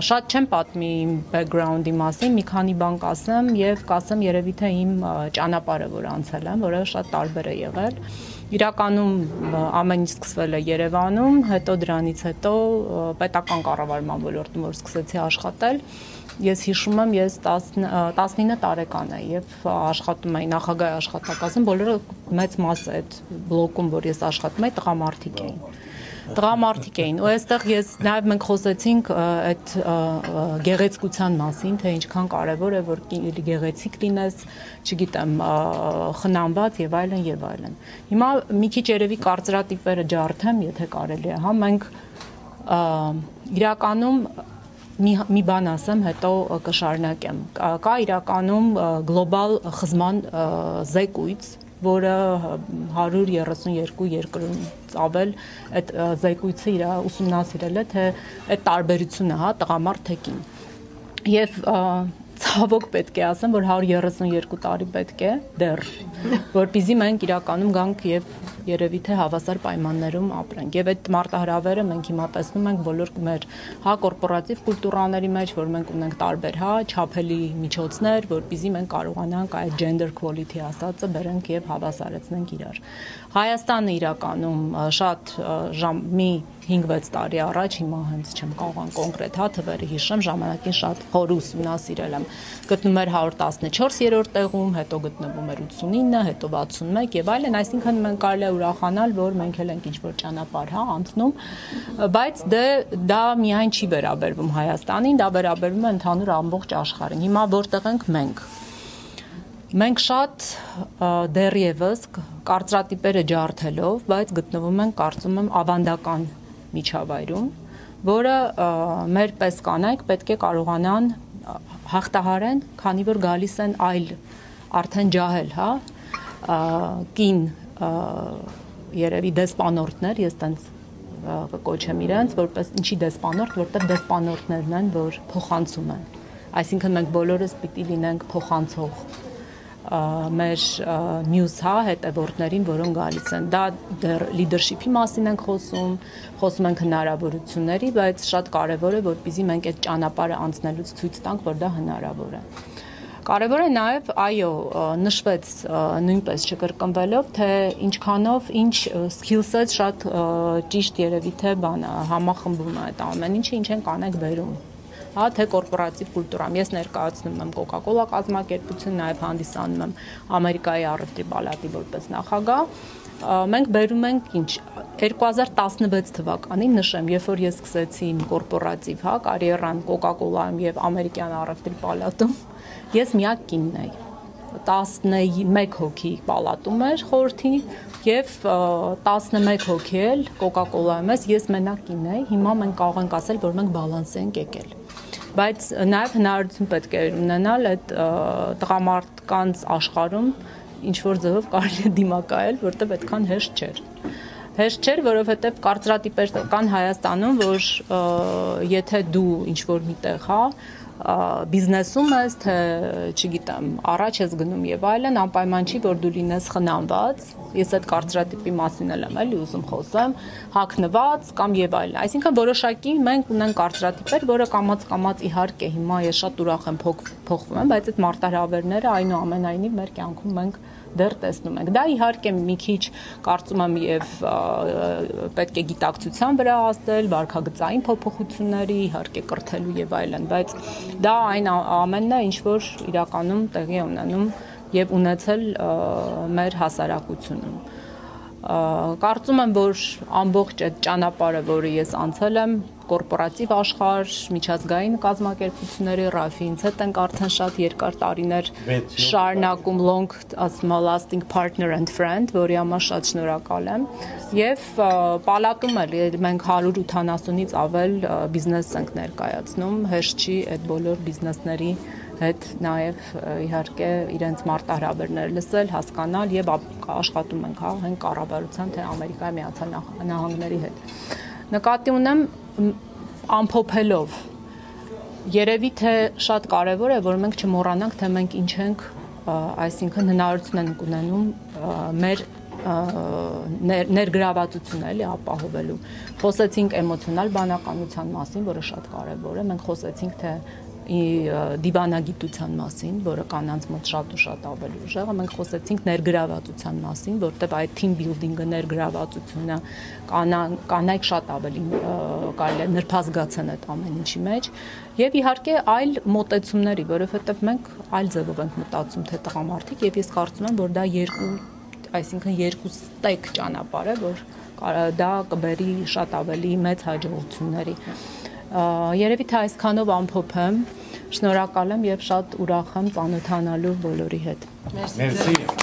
Շատ չեմ պատմի իմ background-ի մասին, մի քանի բան կասեմ եւ կասեմ երևի թե իմ ճանապարհը, որ անցել եմ, որը շատ տարբեր է եղել։ Իրականում ամեն ինչ սկսվել է Երևանում, հետո դրանից հետո պետական կառավարման ոլորտում որ սկսեցի աշխատել։ Ես հիշում եմ, ես 19 տարեկան եմ եւ աշխատում էի նախագահի աշխատակազմում, բոլորը մեծ մասը այդ բլոկում, որ ես աշխատում էի, տղամարդիկ էին։ Ու այստեղ ես նաև մենք խոսեցինք այդ գեղեցկության մասին, թե ինչքան կարևոր է որ գեղեցիկ լինես, չգիտեմ, խնամված եւ այլն եւ այլն։ Հիմա մի քիչ երևի կարծրատիպերը ջարդեմ, եթե կարելի է, հա, մենք իրականում մի բան ասեմ, հետո կշարունակեմ։ Կա իրականում գլոբալ խզման զեկույց, որը 132 երկրից ավել այդ զեկույցը իր ուսումնասիրել է, թե այդ տարբերությունը, հա, տղամարդ թե կին։ Եվ ցավոք պետք է ասեմ, որ 132 տարի պետք է դեռ, որպեսզի մենք իրականում գանք եւ երևի թե հավասար պայմաններում ապրենք։ Եվ այդ մարտահրավերը մենք հիմա տեսնում ենք բոլոր մեր հա կորպորատիվ կուլտուրաների մեջ, որ մենք ունենք տարբեր հա չափելի միջոցներ, որպեսզի մենք կարողանանք այդ gender equality ասածը բերենք եւ հավասարեցնենք իրար։ Հայաստանը իրականում շատ մի 5-6 տարի առաջ, հիմա հենց չեմ կարող կոնկրետ հա թվերը հիշեմ, ժամանակին շատ խոր ուսումնասիրել եմ, գտնում էր 114-րդ տեղում, հետո գտնվում էր 89, հետո 61 եւ այլն, այսինքն մենք կարելի է ուրախանալ, որ մենք էլ ենք ինչ-որ ճանապարհ հա անցնում, բայց դա միայն չի վերաբերվում Հայաստանին, դա վերաբերվում է ընդհանուր ամբողջ աշխարհին։ Հիմա որտեղ ենք մենք։ Մենք շատ դեռևս կարծրատիպերը ջարդելով, բայց գտնվում ենք, կարծում եմ, ավանդական միջավայրում, որը մեր պես կանայք պետք է կարողանան հաղթահարեն, քանի որ գալիս են այլ արդեն ջահել, հա, կին երևի դեսպանորդներ, ես տենց կկոչեմ իրենց, որպես ինչի դեսպանորդ, որտեղ դեսպանորդներն են, որ փոխանցում են։ Այսինքն մենք բոլորս պիտի լինենք փոխանցող մեր մյուս հա հետևորդներին, որոնք գալիս են։ Դա դեռ leadership-ի մասին ենք խոսում ենք հնարավորությունների, բայց շատ կարևոր է, որպեսզի մենք այդ ճանապարհը անցնելուց ցույց տանք, որ դա հնարավոր է։ Կարևոր է նաև, այո, նշվեց նույնպես չկրկնվելով, թե ինչքանով ինչ skill set շատ ճիշտ երևի թե բանը համախմբում է այդ ամեն ինչը, ինչ են կանենք վերում։ Հա թե կորպորատիվ կուլտուրամ, ես ներկայացնում եմ Coca-Cola կազմակերպություն, նաև հանդիսանում եմ Ամերիկայի առևտրի պալատի որպես նախագահ։ Մենք բերում ենք ինչ 2016 թվականին նշեմ, երբ որ ես սկսեցի իմ կորպորատիվ, հա, կարիերան Coca-Cola-ում եւ Ամերիկյան առևտրի պալատում, ես միակ կինն էի։ 11 հոգի պալատում էր խորհրդի եւ 11 հոգի էլ Coca-Cola-ում ես մենակ կին էի։ Հիմա մենք կարող ենք ասել, որ մենք բալանս ենք եկել։ Բայց նաև հնարավորություն պետք է ունենալ այդ տղամարդկանց աշխարհում ինչ որ ձևով կարելի է դիմակայել, որտեղ այդքան հեշտ չէր։ Հեշտ չէր, որովհետև կարծրատիպեր կան Հայաստանում, որ եթե դու ինչ որ միտեղ, հա, բիզնեսում ես, թե չգիտեմ, առաջ ես գնում եւ այլն, անպայման չի, որ դու լինես խնամված։ Ես այդ կարծրատիպի մասին եմ էլի ուզում խոսեմ, հագնված կամ եւ այլն։ Այսինքն որոշակի մենք ունենք կարծրատիպեր, որը կամաց իհարկե հիմա ես շատ ուրախ եմ փոխվում եմ, բայց այդ մարտահրավերները այնուամենայնիվ մեր կյանքում մենք դեռ տեսնում ենք։ Դա իհարկե մի քիչ կարծում եմ եւ պետք է գիտակցության վրա ազդել, վարքագծային փոփոխությունների, իհարկե կրթելու եւ այլն, բայց դա այն ամենն է, ինչ որ իրականում տեղի է ունենում եւ ունեցել մեր հասարակությունում։ Կարծում եմ, որ ամբողջ այդ ճանապարհը, որը ես անցել եմ, կորպորատիվ աշխարհ, միջազգային կազմակերպությունների Ռաֆինց հետ ենք արդեն շատ երկար տարիներ շարունակում long lasting partner and friend, որի համար շատ շնորհակալ եմ։ Եվ պալատում էլ մենք 180-ից ավել բիզնես ենք ներկայացնում, հեշտ չի այդ բոլոր բիզնեսների հետ նաև իհարկե իրենց մարտահրավերներ լսել, հասկանալ եւ աշխատում ենք հա հենց կառավարության թե Ամերիկայի Միացյալ Նահանգների հետ։ Նկատի ունեմ ամփոփելով երևի թե շատ կարևոր է, որ մենք չմոռանանք, թե մենք ինչ ենք, այսինքն հնարավորություն ենք ունենում մեր ներգրավվածությունը էլի ապահովելու։ Խոսեցինք էմոցիոնալ բանականության մասին, որը շատ կարևոր է։ Մենք խոսեցինք թե դիվանագիտության մասին, որը կանանց մոտ շատ ու շատ ավելի ուժեղ է։ Մենք խոսեցինք ներգրավվածության մասին, որտեղ այդ team building-ը, ներգրավվածությունը կանայք շատ ավելի կարելի է նրբազգացան այդ ամեն ինչի մեջ, եւ իհարկե այլ մոտեցումների, որովհետեւ մենք այլ ձևով ենք մտածում թե տղամարդիկ, եւ ես կարծում եմ, որ դա երկու ստեյք ճանապարհ է, որ դա կբերի շատ ավելի մեծ հաջողությունների։ Երևի թե այսքանով ամփոփեմ, շնորհակալ եմ եւ շատ ուրախ եմ ծանոթանալու բոլորի հետ։ Մերսի։